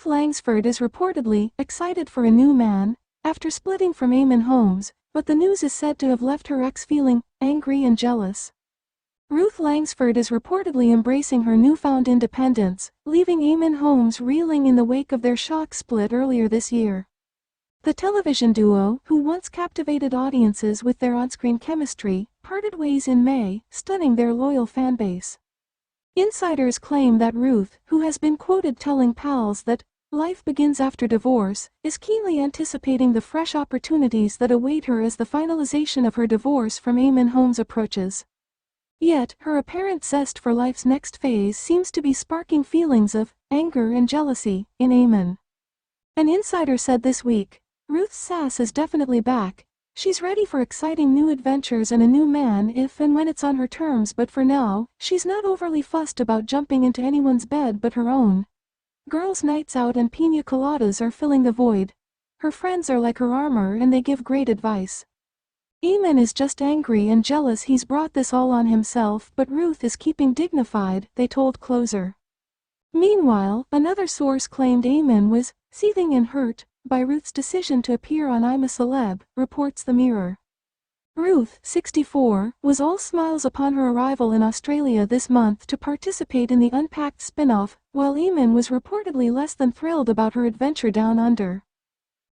Ruth Langsford is reportedly excited for a new man after splitting from Eamonn Holmes, but the news is said to have left her ex feeling angry and jealous. Ruth Langsford is reportedly embracing her newfound independence, leaving Eamonn Holmes reeling in the wake of their shock split earlier this year. The television duo, who once captivated audiences with their on-screen chemistry, parted ways in May, stunning their loyal fanbase. Insiders claim that Ruth, who has been quoted telling pals that life begins after divorce, is keenly anticipating the fresh opportunities that await her as the finalization of her divorce from Eamonn Holmes approaches. Yet, her apparent zest for life's next phase seems to be sparking feelings of anger and jealousy in Eamonn. An insider said this week, "Ruth's sass is definitely back. She's ready for exciting new adventures and a new man if and when it's on her terms, but for now, she's not overly fussed about jumping into anyone's bed but her own. Girls' nights out and piña coladas are filling the void. Her friends are like her armor and they give great advice. Eamonn is just angry and jealous he's brought this all on himself, but Ruth is keeping dignified," they told Closer. Meanwhile, another source claimed Eamonn was seething and hurt by Ruth's decision to appear on I'm a Celeb, reports The Mirror. Ruth, 64, was all smiles upon her arrival in Australia this month to participate in the Unpacked spin-off, while Eamonn was reportedly less than thrilled about her adventure down under.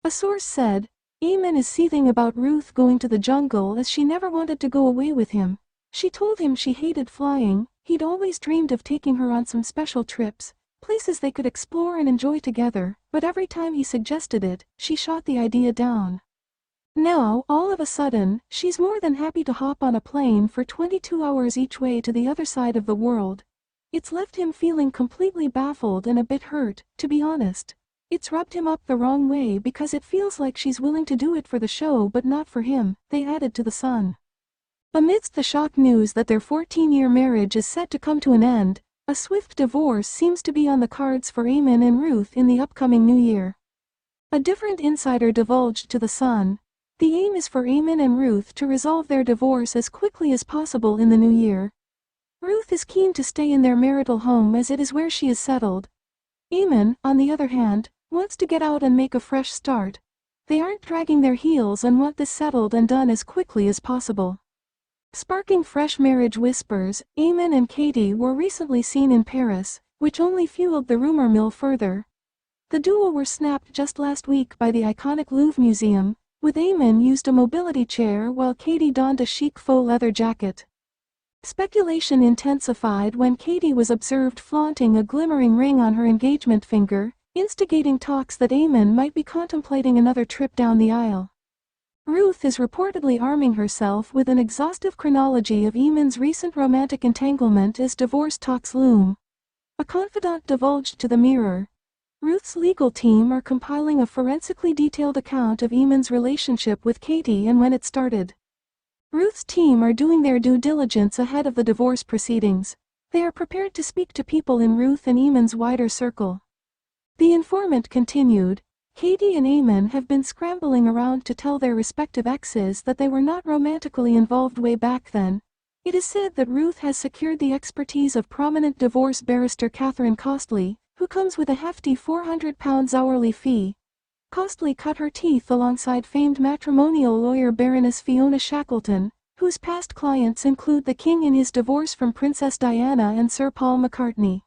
A source said, "Eamonn is seething about Ruth going to the jungle as she never wanted to go away with him. She told him she hated flying, he'd always dreamed of taking her on some special trips, places they could explore and enjoy together, but every time he suggested it, she shot the idea down. Now, all of a sudden, she's more than happy to hop on a plane for 22 hours each way to the other side of the world. It's left him feeling completely baffled and a bit hurt, to be honest. It's rubbed him up the wrong way because it feels like she's willing to do it for the show but not for him," they added to The Sun. Amidst the shock news that their 14-year marriage is set to come to an end, a swift divorce seems to be on the cards for Eamonn and Ruth in the upcoming new year. A different insider divulged to The Sun, "The aim is for Eamonn and Ruth to resolve their divorce as quickly as possible in the new year. Ruth is keen to stay in their marital home as it is where she is settled. Eamonn, on the other hand, wants to get out and make a fresh start. They aren't dragging their heels and want this settled and done as quickly as possible." Sparking fresh marriage whispers, Eamonn and Katie were recently seen in Paris, which only fueled the rumor mill further. The duo were snapped just last week by the iconic Louvre Museum, with Eamonn used a mobility chair while Katie donned a chic faux leather jacket. Speculation intensified when Katie was observed flaunting a glimmering ring on her engagement finger, instigating talks that Eamonn might be contemplating another trip down the aisle. Ruth is reportedly arming herself with an exhaustive chronology of Eamonn's recent romantic entanglement as divorce talks loom. A confidant divulged to The Mirror, "Ruth's legal team are compiling a forensically detailed account of Eamonn's relationship with Katie and when it started. Ruth's team are doing their due diligence ahead of the divorce proceedings. They are prepared to speak to people in Ruth and Eamonn's wider circle." The informant continued, "Katie and Eamonn have been scrambling around to tell their respective exes that they were not romantically involved way back then. It is said that Ruth has secured the expertise of prominent divorce barrister Catherine Costley, who comes with a hefty £400 hourly fee. Costley cut her teeth alongside famed matrimonial lawyer Baroness Fiona Shackleton, whose past clients include the King in his divorce from Princess Diana and Sir Paul McCartney.